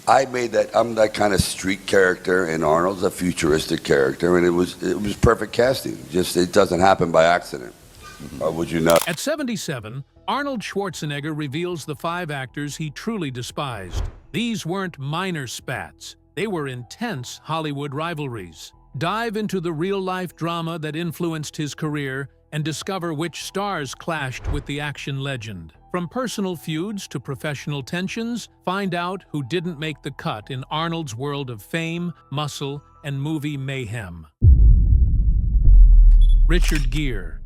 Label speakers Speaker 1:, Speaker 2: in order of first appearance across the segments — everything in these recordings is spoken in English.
Speaker 1: I made that. I'm that kind of street character, and Arnold's a futuristic character, and it was perfect casting. Just it doesn't happen by accident. Or would you know?
Speaker 2: At 77, Arnold Schwarzenegger reveals the 5 actors he truly despised. These weren't minor spats. They were intense Hollywood rivalries. Dive into the real-life drama that influenced his career and discover which stars clashed with the action legend. From personal feuds to professional tensions, find out who didn't make the cut in Arnold's world of fame, muscle, and movie mayhem. Richard Gere.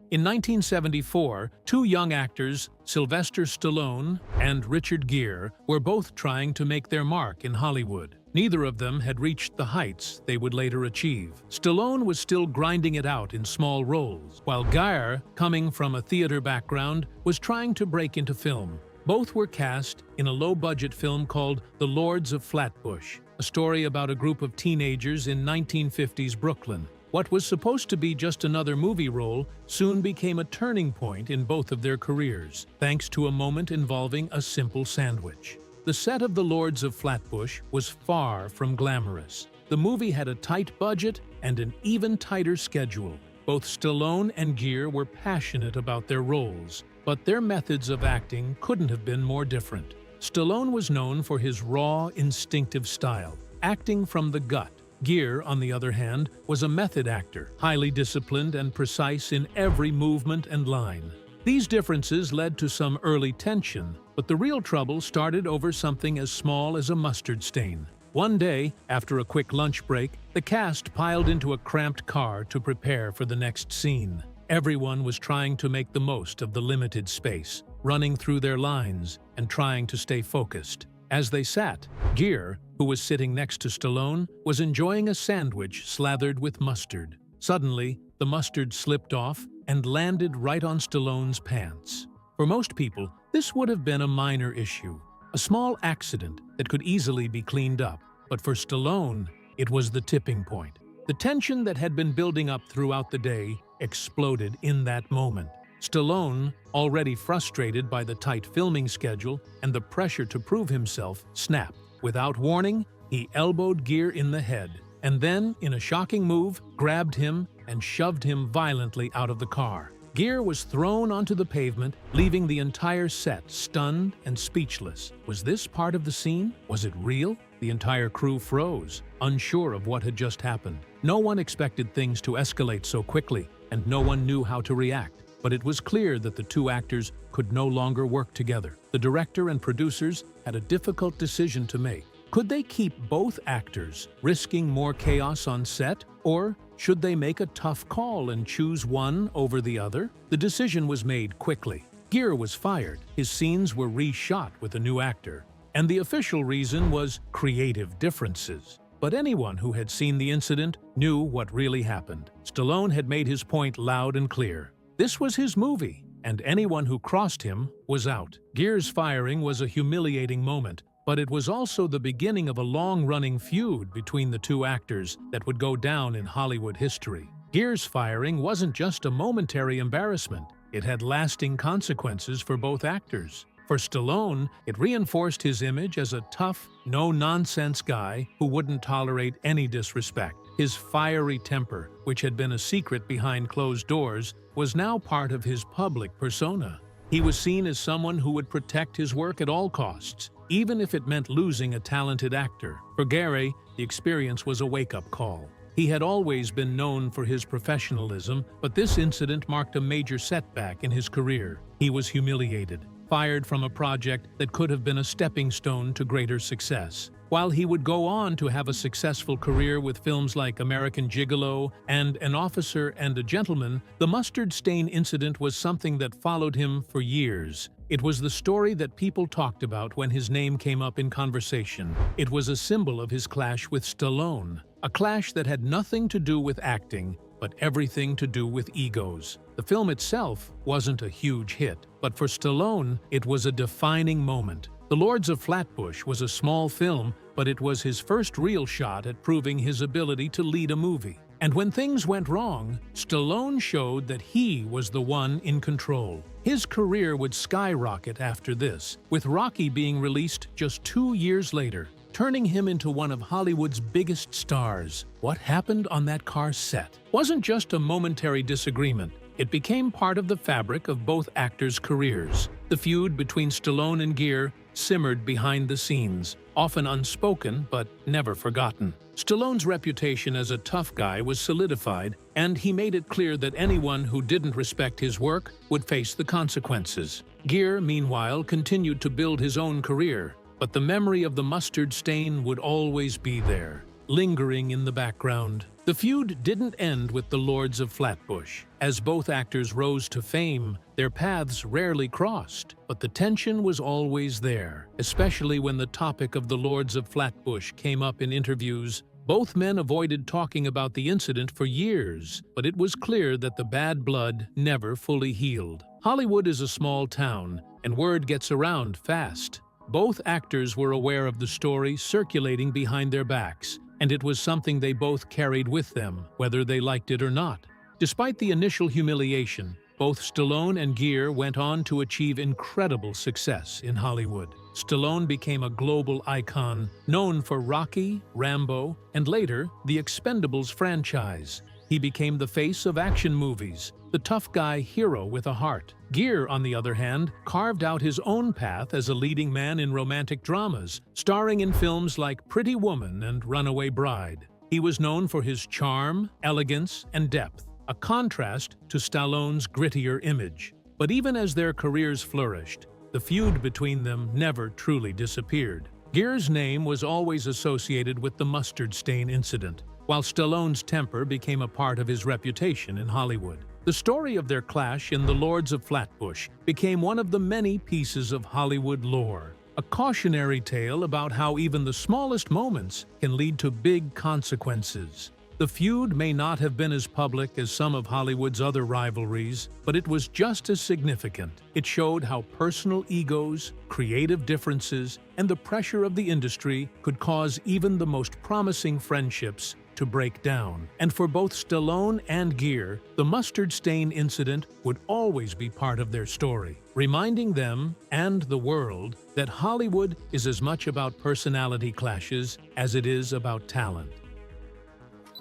Speaker 2: In 1974, 2 young actors, Sylvester Stallone and Richard Gere, were both trying to make their mark in Hollywood. Neither of them had reached the heights they would later achieve. Stallone was still grinding it out in small roles, while Gere, coming from a theater background, was trying to break into film. Both were cast in a low-budget film called The Lords of Flatbush, a story about a group of teenagers in 1950s Brooklyn. What was supposed to be just another movie role soon became a turning point in both of their careers, thanks to a moment involving a simple sandwich. The set of The Lords of Flatbush was far from glamorous. The movie had a tight budget and an even tighter schedule. Both Stallone and Gere were passionate about their roles, but their methods of acting couldn't have been more different. Stallone was known for his raw, instinctive style, acting from the gut. Gere, on the other hand, was a method actor, highly disciplined and precise in every movement and line. These differences led to some early tension, but the real trouble started over something as small as a mustard stain. One day, after a quick lunch break, the cast piled into a cramped car to prepare for the next scene. Everyone was trying to make the most of the limited space, running through their lines and trying to stay focused. As they sat, Gere, who was sitting next to Stallone, was enjoying a sandwich slathered with mustard. Suddenly, the mustard slipped off and landed right on Stallone's pants. For most people, this would have been a minor issue, a small accident that could easily be cleaned up. But for Stallone, it was the tipping point. The tension that had been building up throughout the day exploded in that moment. Stallone, already frustrated by the tight filming schedule and the pressure to prove himself, snapped. Without warning, he elbowed Gere in the head, and then, in a shocking move, grabbed him and shoved him violently out of the car. Gere was thrown onto the pavement, leaving the entire set stunned and speechless. Was this part of the scene? Was it real? The entire crew froze, unsure of what had just happened. No one expected things to escalate so quickly, and no one knew how to react. But it was clear that the 2 actors could no longer work together. The director and producers had a difficult decision to make. Could they keep both actors, risking more chaos on set, or should they make a tough call and choose one over the other? The decision was made quickly. Gere was fired, his scenes were reshot with a new actor, and the official reason was creative differences. But anyone who had seen the incident knew what really happened. Stallone had made his point loud and clear. This was his movie, and anyone who crossed him was out. Gere's firing was a humiliating moment, but it was also the beginning of a long-running feud between the 2 actors that would go down in Hollywood history. Gere's firing wasn't just a momentary embarrassment, it had lasting consequences for both actors. For Stallone, it reinforced his image as a tough, no-nonsense guy who wouldn't tolerate any disrespect. His fiery temper, which had been a secret behind closed doors, was now part of his public persona. He was seen as someone who would protect his work at all costs, even if it meant losing a talented actor. For Gere, the experience was a wake-up call. He had always been known for his professionalism, but this incident marked a major setback in his career. He was humiliated, fired from a project that could have been a stepping stone to greater success. While he would go on to have a successful career with films like American Gigolo and An Officer and a Gentleman, the mustard stain incident was something that followed him for years. It was the story that people talked about when his name came up in conversation. It was a symbol of his clash with Stallone, a clash that had nothing to do with acting, but everything to do with egos. The film itself wasn't a huge hit, but for Stallone, it was a defining moment. The Lords of Flatbush was a small film, but it was his first real shot at proving his ability to lead a movie. And when things went wrong, Stallone showed that he was the one in control. His career would skyrocket after this, with Rocky being released just 2 years later, turning him into one of Hollywood's biggest stars. What happened on that car set wasn't just a momentary disagreement. It became part of the fabric of both actors' careers. The feud between Stallone and Gere simmered behind the scenes, often unspoken but never forgotten. Stallone's reputation as a tough guy was solidified, and he made it clear that anyone who didn't respect his work would face the consequences. Gere, meanwhile, continued to build his own career, but the memory of the mustard stain would always be there, lingering in the background. The feud didn't end with the Lords of Flatbush. As both actors rose to fame, their paths rarely crossed, but the tension was always there, especially when the topic of the Lords of Flatbush came up in interviews. Both men avoided talking about the incident for years, but it was clear that the bad blood never fully healed. Hollywood is a small town, and word gets around fast. Both actors were aware of the story circulating behind their backs, and it was something they both carried with them, whether they liked it or not. Despite the initial humiliation, both Stallone and Gere went on to achieve incredible success in Hollywood. Stallone became a global icon, known for Rocky, Rambo, and later, the Expendables franchise. He became the face of action movies, the tough guy hero with a heart. Gere, on the other hand, carved out his own path as a leading man in romantic dramas, starring in films like Pretty Woman and Runaway Bride. He was known for his charm, elegance, and depth, a contrast to Stallone's grittier image. But even as their careers flourished, the feud between them never truly disappeared. Gere's name was always associated with the mustard stain incident, while Stallone's temper became a part of his reputation in Hollywood. The story of their clash in The Lords of Flatbush became one of the many pieces of Hollywood lore, a cautionary tale about how even the smallest moments can lead to big consequences. The feud may not have been as public as some of Hollywood's other rivalries, but it was just as significant. It showed how personal egos, creative differences, and the pressure of the industry could cause even the most promising friendships to break down. And for both Stallone and Gere, the mustard stain incident would always be part of their story, reminding them and the world that Hollywood is as much about personality clashes as it is about talent.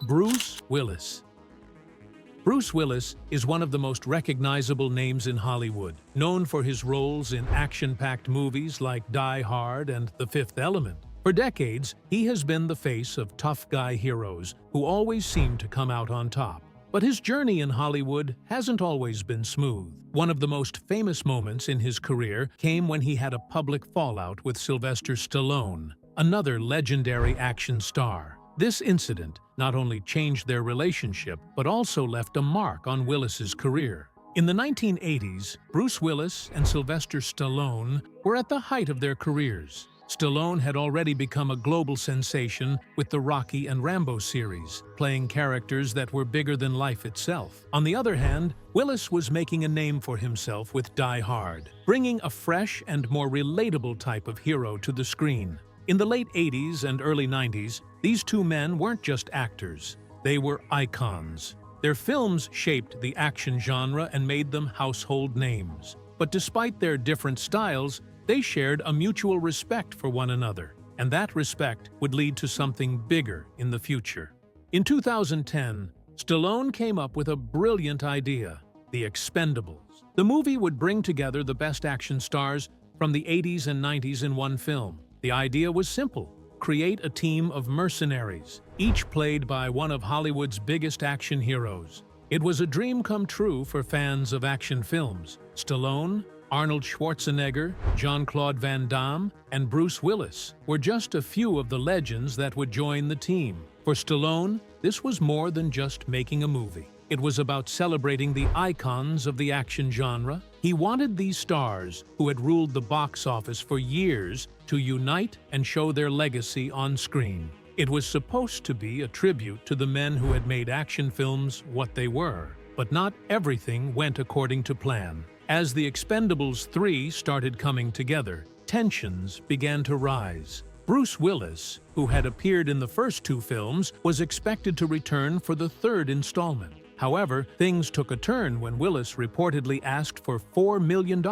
Speaker 2: Bruce Willis. Bruce Willis is one of the most recognizable names in Hollywood, known for his roles in action-packed movies like Die Hard and The Fifth Element. For decades, he has been the face of tough guy heroes who always seem to come out on top. But his journey in Hollywood hasn't always been smooth. One of the most famous moments in his career came when he had a public fallout with Sylvester Stallone, another legendary action star. This incident not only changed their relationship, but also left a mark on Willis's career. In the 1980s, Bruce Willis and Sylvester Stallone were at the height of their careers. Stallone had already become a global sensation with the Rocky and Rambo series, playing characters that were bigger than life itself. On the other hand, Willis was making a name for himself with Die Hard, bringing a fresh and more relatable type of hero to the screen. In the late 80s and early 90s, these two men weren't just actors, they were icons. Their films shaped the action genre and made them household names. But despite their different styles, they shared a mutual respect for one another, and that respect would lead to something bigger in the future. In 2010, Stallone came up with a brilliant idea, The Expendables. The movie would bring together the best action stars from the 80s and 90s in one film. The idea was simple: create a team of mercenaries, each played by one of Hollywood's biggest action heroes. It was a dream come true for fans of action films. Stallone, Arnold Schwarzenegger, Jean-Claude Van Damme, and Bruce Willis were just a few of the legends that would join the team. For Stallone, this was more than just making a movie. It was about celebrating the icons of the action genre. He wanted these stars, who had ruled the box office for years, to unite and show their legacy on screen. It was supposed to be a tribute to the men who had made action films what they were. But not everything went according to plan. As The Expendables 3 started coming together, tensions began to rise. Bruce Willis, who had appeared in the first two films, was expected to return for the third installment. However, things took a turn when Willis reportedly asked for $4 million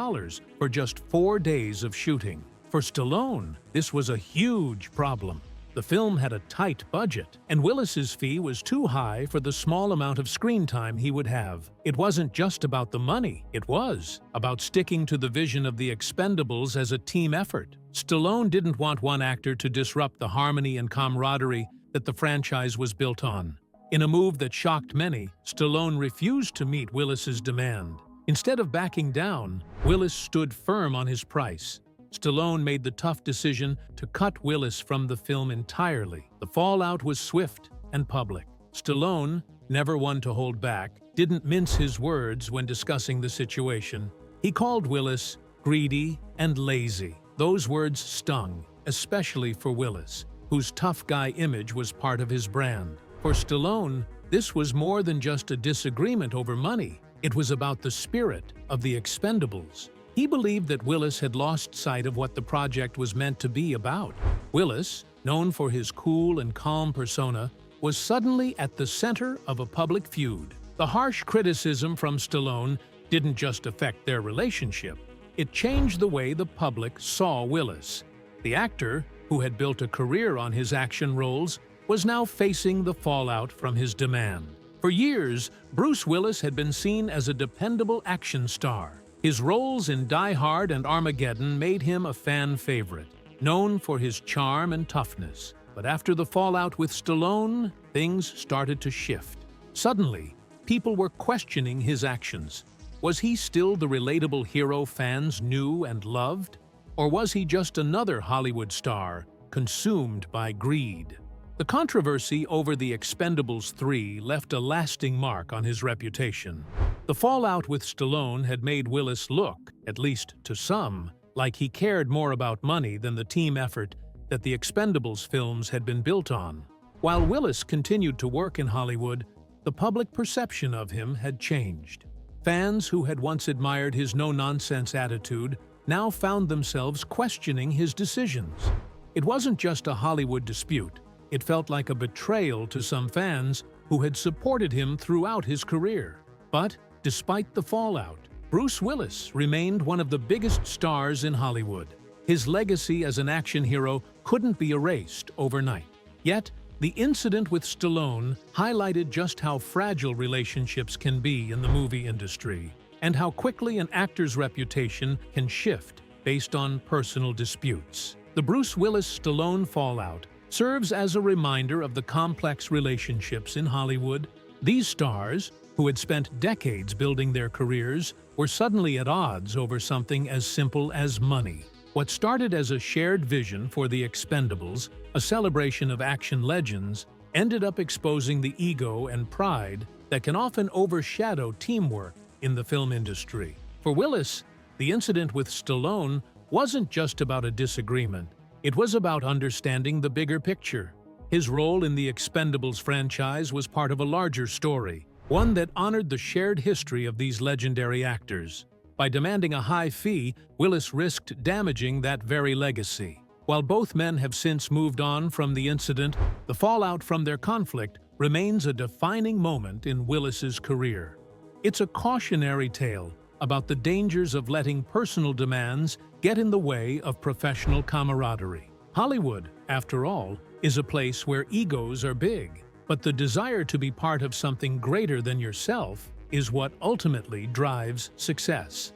Speaker 2: for just 4 days of shooting. For Stallone, this was a huge problem. The film had a tight budget, and Willis's fee was too high for the small amount of screen time he would have. It wasn't just about the money, it was about sticking to the vision of The Expendables as a team effort. Stallone didn't want one actor to disrupt the harmony and camaraderie that the franchise was built on. In a move that shocked many, Stallone refused to meet Willis's demand. Instead of backing down, Willis stood firm on his price. Stallone made the tough decision to cut Willis from the film entirely. The fallout was swift and public. Stallone, never one to hold back, didn't mince his words when discussing the situation. He called Willis greedy and lazy. Those words stung, especially for Willis, whose tough guy image was part of his brand. For Stallone, this was more than just a disagreement over money. It was about the spirit of The Expendables. He believed that Willis had lost sight of what the project was meant to be about. Willis, known for his cool and calm persona, was suddenly at the center of a public feud. The harsh criticism from Stallone didn't just affect their relationship. It changed the way the public saw Willis. The actor, who had built a career on his action roles, was now facing the fallout from his demand. For years, Bruce Willis had been seen as a dependable action star. His roles in Die Hard and Armageddon made him a fan favorite, known for his charm and toughness. But after the fallout with Stallone, things started to shift. Suddenly, people were questioning his actions. Was he still the relatable hero fans knew and loved? Or was he just another Hollywood star, consumed by greed? The controversy over The Expendables 3 left a lasting mark on his reputation. The fallout with Stallone had made Willis look, at least to some, like he cared more about money than the team effort that the Expendables films had been built on. While Willis continued to work in Hollywood, the public perception of him had changed. Fans who had once admired his no-nonsense attitude now found themselves questioning his decisions. It wasn't just a Hollywood dispute. It felt like a betrayal to some fans who had supported him throughout his career. But, despite the fallout, Bruce Willis remained one of the biggest stars in Hollywood. His legacy as an action hero couldn't be erased overnight. Yet, the incident with Stallone highlighted just how fragile relationships can be in the movie industry, and how quickly an actor's reputation can shift based on personal disputes. The Bruce Willis-Stallone fallout serves as a reminder of the complex relationships in Hollywood. These stars, who had spent decades building their careers, were suddenly at odds over something as simple as money. What started as a shared vision for The Expendables, a celebration of action legends, ended up exposing the ego and pride that can often overshadow teamwork in the film industry. For Willis, the incident with Stallone wasn't just about a disagreement. It was about understanding the bigger picture. His role in the Expendables franchise was part of a larger story, one that honored the shared history of these legendary actors. By demanding a high fee, Willis risked damaging that very legacy. While both men have since moved on from the incident, the fallout from their conflict remains a defining moment in Willis's career. It's a cautionary tale about the dangers of letting personal demands get in the way of professional camaraderie. Hollywood, after all, is a place where egos are big, but the desire to be part of something greater than yourself is what ultimately drives success.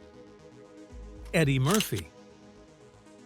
Speaker 2: Eddie Murphy.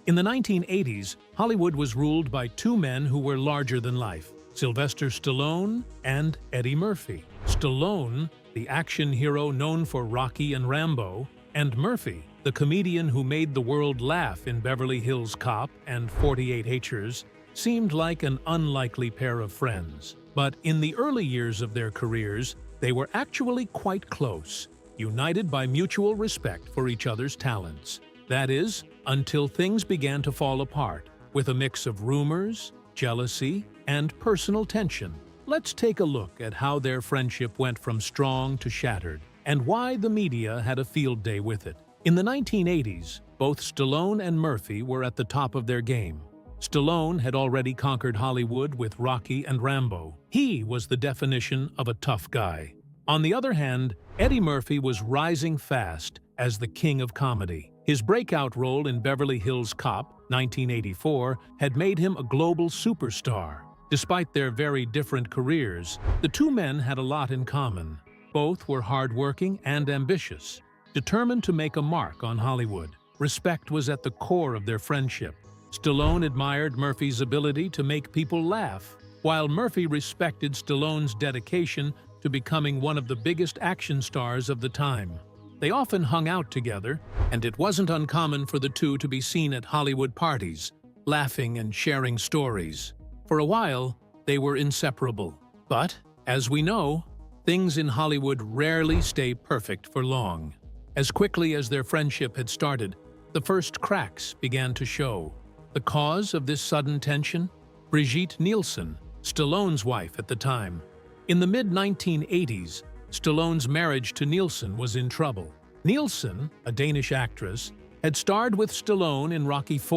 Speaker 2: In the 1980s, Hollywood was ruled by two men who were larger than life: Sylvester Stallone and Eddie Murphy. Stallone, the action hero known for Rocky and Rambo, and Murphy, the comedian who made the world laugh in Beverly Hills Cop and 48 H'ers, seemed like an unlikely pair of friends. But in the early years of their careers, they were actually quite close, united by mutual respect for each other's talents. That is, until things began to fall apart, with a mix of rumors, jealousy, and personal tension. Let's take a look at how their friendship went from strong to shattered, and why the media had a field day with it. In the 1980s, both Stallone and Murphy were at the top of their game. Stallone had already conquered Hollywood with Rocky and Rambo. He was the definition of a tough guy. On the other hand, Eddie Murphy was rising fast as the king of comedy. His breakout role in Beverly Hills Cop, 1984, had made him a global superstar. Despite their very different careers, the two men had a lot in common. Both were hardworking and ambitious, determined to make a mark on Hollywood. Respect was at the core of their friendship. Stallone admired Murphy's ability to make people laugh, while Murphy respected Stallone's dedication to becoming one of the biggest action stars of the time. They often hung out together, and it wasn't uncommon for the two to be seen at Hollywood parties, laughing and sharing stories. For a while, they were inseparable. But, as we know, things in Hollywood rarely stay perfect for long. As quickly as their friendship had started, the first cracks began to show. The cause of this sudden tension? Brigitte Nielsen, Stallone's wife at the time. In the mid-1980s, Stallone's marriage to Nielsen was in trouble. Nielsen, a Danish actress, had starred with Stallone in Rocky IV,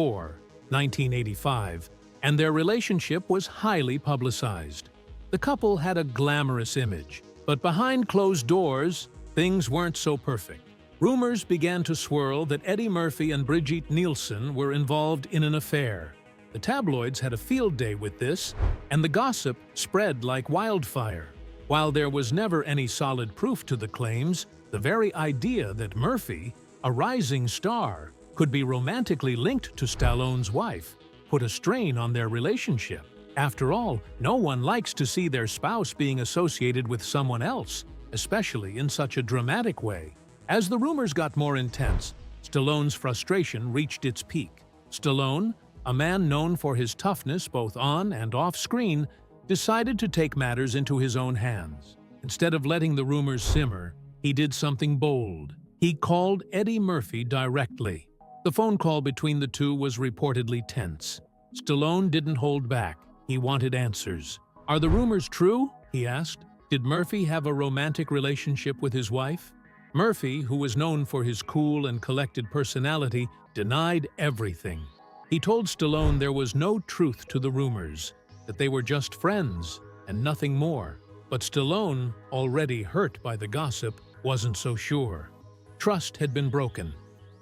Speaker 2: 1985, and their relationship was highly publicized. The couple had a glamorous image, but behind closed doors, things weren't so perfect. Rumors began to swirl that Eddie Murphy and Brigitte Nielsen were involved in an affair. The tabloids had a field day with this, and the gossip spread like wildfire. While there was never any solid proof to the claims, the very idea that Murphy, a rising star, could be romantically linked to Stallone's wife put a strain on their relationship. After all, no one likes to see their spouse being associated with someone else, especially in such a dramatic way. As the rumors got more intense, Stallone's frustration reached its peak. Stallone, a man known for his toughness both on and off screen, decided to take matters into his own hands. Instead of letting the rumors simmer, he did something bold. He called Eddie Murphy directly. The phone call between the two was reportedly tense. Stallone didn't hold back. He wanted answers. "Are the rumors true?" he asked. "Did Murphy have a romantic relationship with his wife?" Murphy, who was known for his cool and collected personality, denied everything. He told Stallone there was no truth to the rumors, that they were just friends and nothing more. But Stallone, already hurt by the gossip, wasn't so sure. Trust had been broken,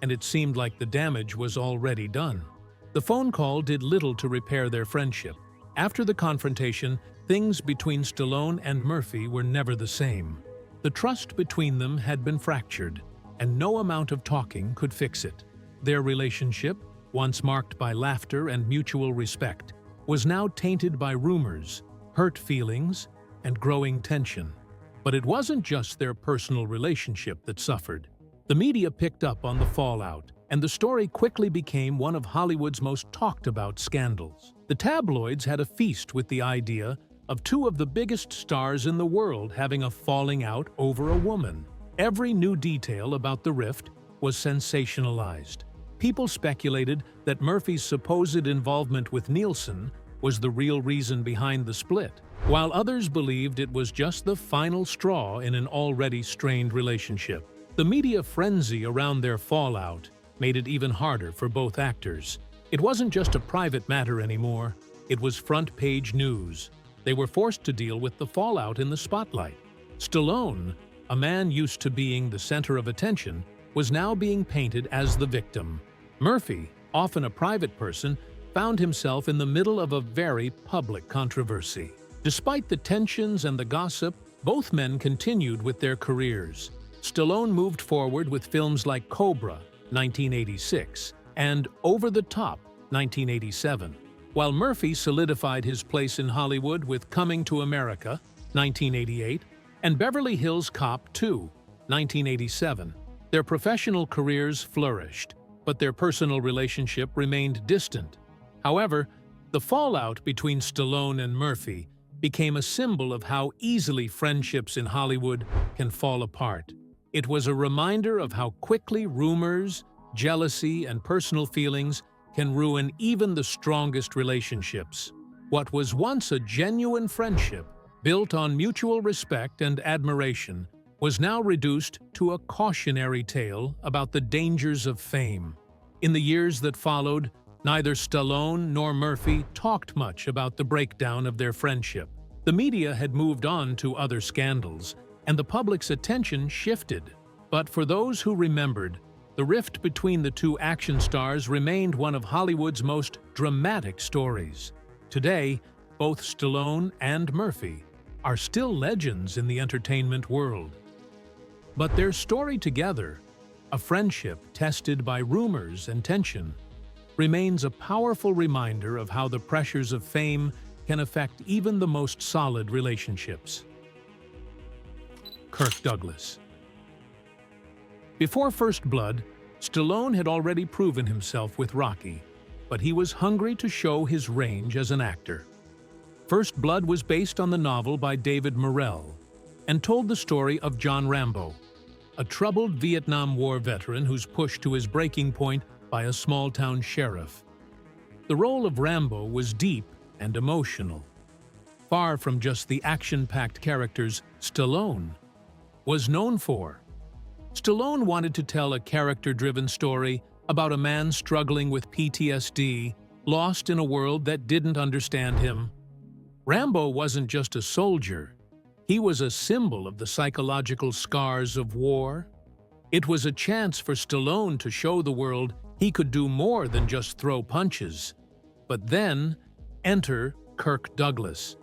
Speaker 2: and it seemed like the damage was already done. The phone call did little to repair their friendship. After the confrontation, things between Stallone and Murphy were never the same. The trust between them had been fractured, and no amount of talking could fix it. Their relationship, once marked by laughter and mutual respect, was now tainted by rumors, hurt feelings, and growing tension. But it wasn't just their personal relationship that suffered. The media picked up on the fallout, and the story quickly became one of Hollywood's most talked-about scandals. The tabloids had a feast with the idea of two of the biggest stars in the world having a falling out over a woman. Every new detail about the rift was sensationalized. People speculated that Murphy's supposed involvement with Nielsen was the real reason behind the split, while others believed it was just the final straw in an already strained relationship. The media frenzy around their fallout made it even harder for both actors. It wasn't just a private matter anymore, it was front-page news. They were forced to deal with the fallout in the spotlight. Stallone, a man used to being the center of attention, was now being painted as the victim. Murphy, often a private person, found himself in the middle of a very public controversy. Despite the tensions and the gossip, both men continued with their careers. Stallone moved forward with films like Cobra, 1986, and Over the Top, 1987, while Murphy solidified his place in Hollywood with Coming to America, 1988, and Beverly Hills Cop 2, 1987. Their professional careers flourished, but their personal relationship remained distant. However, the fallout between Stallone and Murphy became a symbol of how easily friendships in Hollywood can fall apart. It was a reminder of how quickly rumors, jealousy, and personal feelings can ruin even the strongest relationships. What was once a genuine friendship, built on mutual respect and admiration, was now reduced to a cautionary tale about the dangers of fame. In the years that followed, neither Stallone nor Murphy talked much about the breakdown of their friendship. The media had moved on to other scandals, and the public's attention shifted. But for those who remembered, the rift between the two action stars remained one of Hollywood's most dramatic stories. Today, both Stallone and Murphy are still legends in the entertainment world. But their story together, a friendship tested by rumors and tension, remains a powerful reminder of how the pressures of fame can affect even the most solid relationships. Kirk Douglas. Before First Blood, Stallone had already proven himself with Rocky, but he was hungry to show his range as an actor. First Blood was based on the novel by David Morrell and told the story of John Rambo, a troubled Vietnam War veteran who's pushed to his breaking point by a small-town sheriff. The role of Rambo was deep and emotional, far from just the action-packed characters Stallone was known for. Stallone wanted to tell a character-driven story about a man struggling with PTSD, lost in a world that didn't understand him. Rambo wasn't just a soldier. He was a symbol of the psychological scars of war. It was a chance for Stallone to show the world he could do more than just throw punches. But then, enter Kirk Douglas.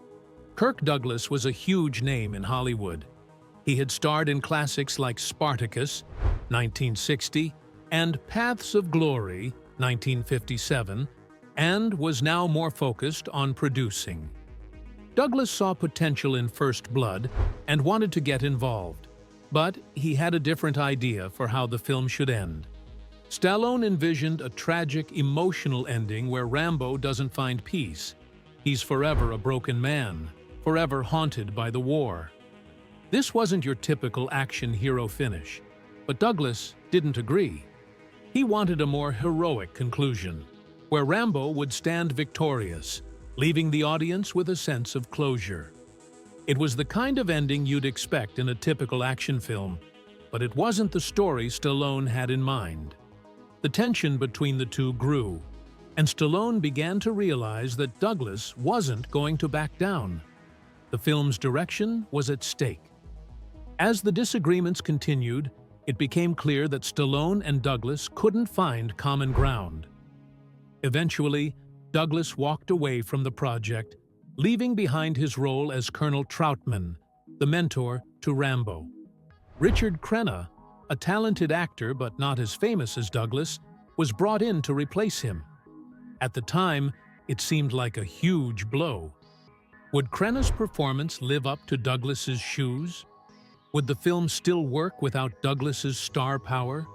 Speaker 2: Kirk Douglas was a huge name in Hollywood. He had starred in classics like Spartacus, 1960, and Paths of Glory, 1957, and was now more focused on producing. Douglas saw potential in First Blood and wanted to get involved, but he had a different idea for how the film should end. Stallone envisioned a tragic, emotional ending where Rambo doesn't find peace. He's forever a broken man, forever haunted by the war. This wasn't your typical action hero finish, but Douglas didn't agree. He wanted a more heroic conclusion, where Rambo would stand victorious, leaving the audience with a sense of closure. It was the kind of ending you'd expect in a typical action film, but it wasn't the story Stallone had in mind. The tension between the two grew, and Stallone began to realize that Douglas wasn't going to back down. The film's direction was at stake. As the disagreements continued, it became clear that Stallone and Douglas couldn't find common ground. Eventually, Douglas walked away from the project, leaving behind his role as Colonel Troutman, the mentor to Rambo. Richard Crenna, a talented actor but not as famous as Douglas, was brought in to replace him. At the time, it seemed like a huge blow. Would Crenna's performance live up to Douglas's shoes? Would the film still work without Douglas's star power?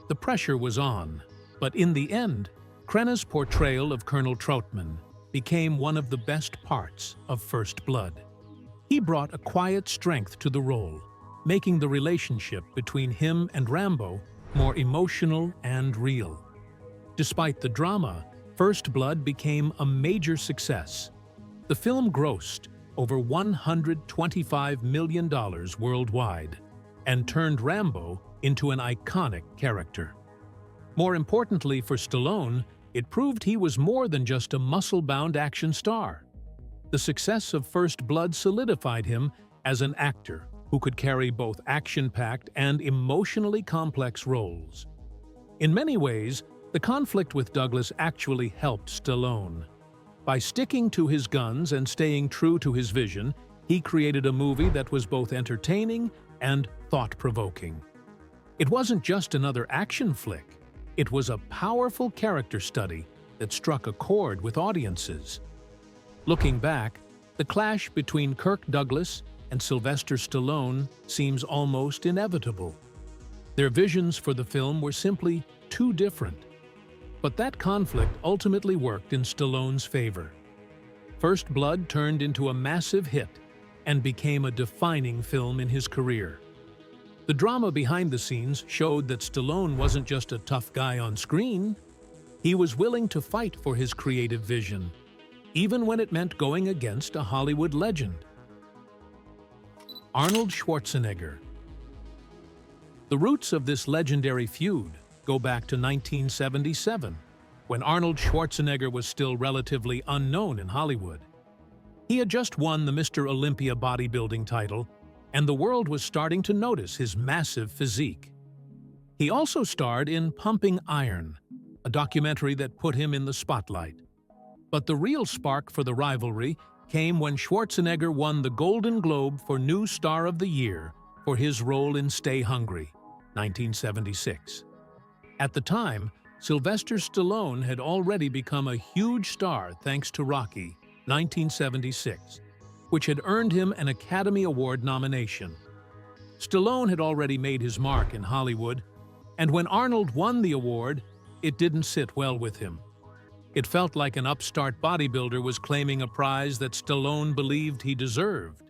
Speaker 2: The pressure was on, but in the end, Crenna's portrayal of Colonel Troutman became one of the best parts of First Blood. He brought a quiet strength to the role, making the relationship between him and Rambo more emotional and real. Despite the drama, First Blood became a major success. The film grossed over $125 million worldwide and turned Rambo into an iconic character. More importantly for Stallone, it proved he was more than just a muscle-bound action star. The success of First Blood solidified him as an actor who could carry both action-packed and emotionally complex roles. In many ways, the conflict with Douglas actually helped Stallone. By sticking to his guns and staying true to his vision, he created a movie that was both entertaining and thought-provoking. It wasn't just another action flick. It was a powerful character study that struck a chord with audiences. Looking back, the clash between Kirk Douglas and Sylvester Stallone seems almost inevitable. Their visions for the film were simply too different. But that conflict ultimately worked in Stallone's favor. First Blood turned into a massive hit and became a defining film in his career. The drama behind the scenes showed that Stallone wasn't just a tough guy on screen. He was willing to fight for his creative vision, even when it meant going against a Hollywood legend. Arnold Schwarzenegger. The roots of this legendary feud go back to 1977, when Arnold Schwarzenegger was still relatively unknown in Hollywood. He had just won the Mr. Olympia bodybuilding title and the world was starting to notice his massive physique. He also starred in Pumping Iron, a documentary that put him in the spotlight. But the real spark for the rivalry came when Schwarzenegger won the Golden Globe for New Star of the Year for his role in Stay Hungry, 1976. At the time, Sylvester Stallone had already become a huge star thanks to Rocky, 1976, which had earned him an Academy Award nomination. Stallone had already made his mark in Hollywood, and when Arnold won the award, it didn't sit well with him. It felt like an upstart bodybuilder was claiming a prize that Stallone believed he deserved.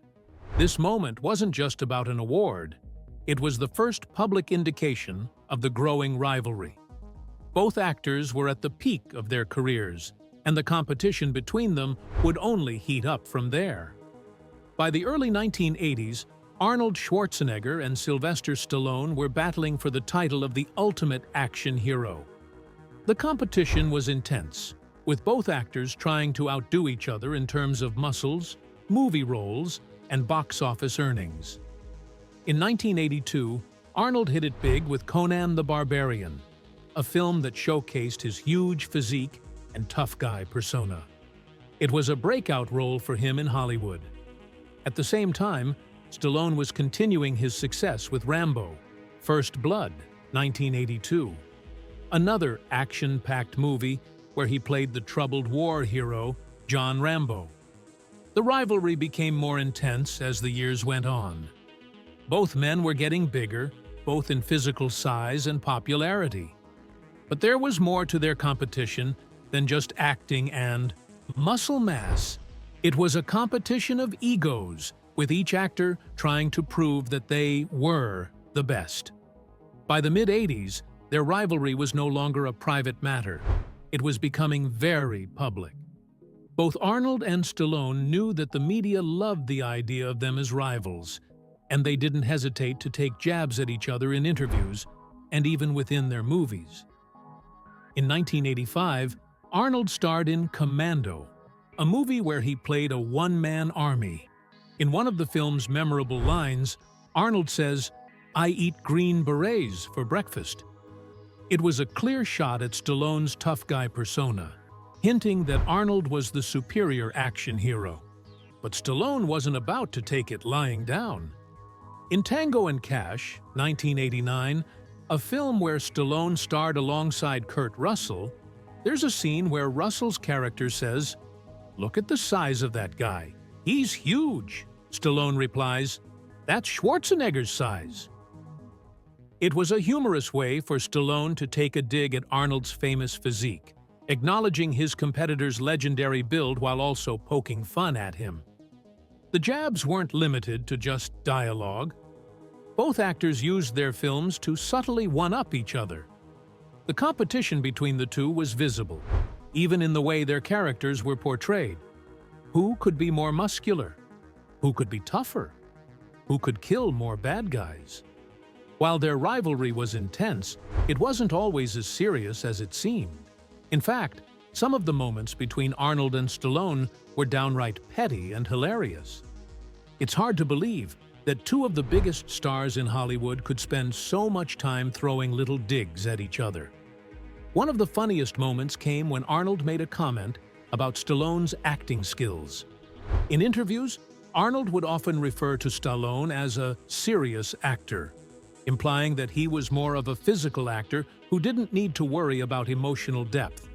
Speaker 2: This moment wasn't just about an award. It was the first public indication of the growing rivalry. Both actors were at the peak of their careers, and the competition between them would only heat up from there. By the early 1980s, Arnold Schwarzenegger and Sylvester Stallone were battling for the title of the ultimate action hero. The competition was intense, with both actors trying to outdo each other in terms of muscles, movie roles, and box office earnings. In 1982, Arnold hit it big with Conan the Barbarian, a film that showcased his huge physique and tough guy persona. It was a breakout role for him in Hollywood. At the same time, Stallone was continuing his success with Rambo, First Blood, 1982. Another action-packed movie where he played the troubled war hero, John Rambo. The rivalry became more intense as the years went on. Both men were getting bigger, both in physical size and popularity. But there was more to their competition than just acting and muscle mass. It was a competition of egos, with each actor trying to prove that they were the best. By the mid-80s, their rivalry was no longer a private matter. It was becoming very public. Both Arnold and Stallone knew that the media loved the idea of them as rivals, and they didn't hesitate to take jabs at each other in interviews and even within their movies. In 1985, Arnold starred in Commando, a movie where he played a one-man army. In one of the film's memorable lines, Arnold says, "I eat green berets for breakfast." It was a clear shot at Stallone's tough guy persona, hinting that Arnold was the superior action hero. But Stallone wasn't about to take it lying down. In Tango and Cash, 1989, a film where Stallone starred alongside Kurt Russell, there's a scene where Russell's character says, "Look at the size of that guy. He's huge." Stallone replies, "That's Schwarzenegger's size." It was a humorous way for Stallone to take a dig at Arnold's famous physique, acknowledging his competitor's legendary build while also poking fun at him. The jabs weren't limited to just dialogue. Both actors used their films to subtly one-up each other. The competition between the two was visible, even in the way their characters were portrayed. Who could be more muscular? Who could be tougher? Who could kill more bad guys? While their rivalry was intense, it wasn't always as serious as it seemed. In fact, some of the moments between Arnold and Stallone were downright petty and hilarious. It's hard to believe that two of the biggest stars in Hollywood could spend so much time throwing little digs at each other. One of the funniest moments came when Arnold made a comment about Stallone's acting skills. In interviews, Arnold would often refer to Stallone as a serious actor, implying that he was more of a physical actor who didn't need to worry about emotional depth.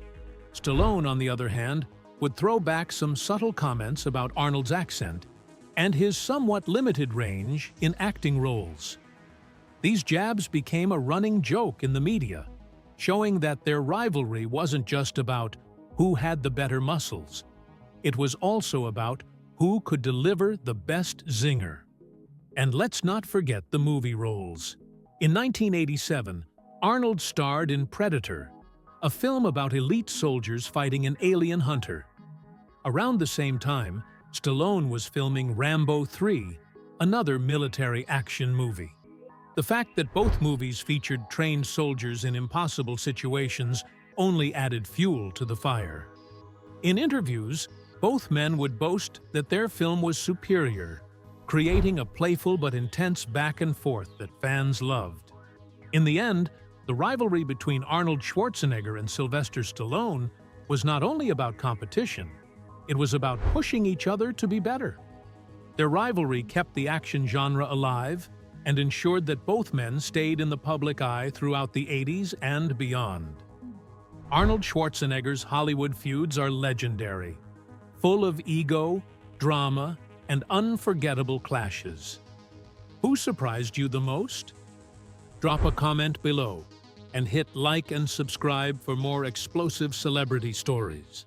Speaker 2: Stallone, on the other hand, would throw back some subtle comments about Arnold's accent and his somewhat limited range in acting roles. These jabs became a running joke in the media, showing that their rivalry wasn't just about who had the better muscles. It was also about who could deliver the best zinger. And let's not forget the movie roles. In 1987, Arnold starred in Predator, a film about elite soldiers fighting an alien hunter. Around the same time, Stallone was filming Rambo 3, another military action movie. The fact that both movies featured trained soldiers in impossible situations only added fuel to the fire. In interviews, both men would boast that their film was superior, creating a playful but intense back and forth that fans loved. In the end, the rivalry between Arnold Schwarzenegger and Sylvester Stallone was not only about competition, it was about pushing each other to be better. Their rivalry kept the action genre alive and ensured that both men stayed in the public eye throughout the 80s and beyond. Arnold Schwarzenegger's Hollywood feuds are legendary, full of ego, drama, and unforgettable clashes. Who surprised you the most? Drop a comment below and hit like and subscribe for more explosive celebrity stories.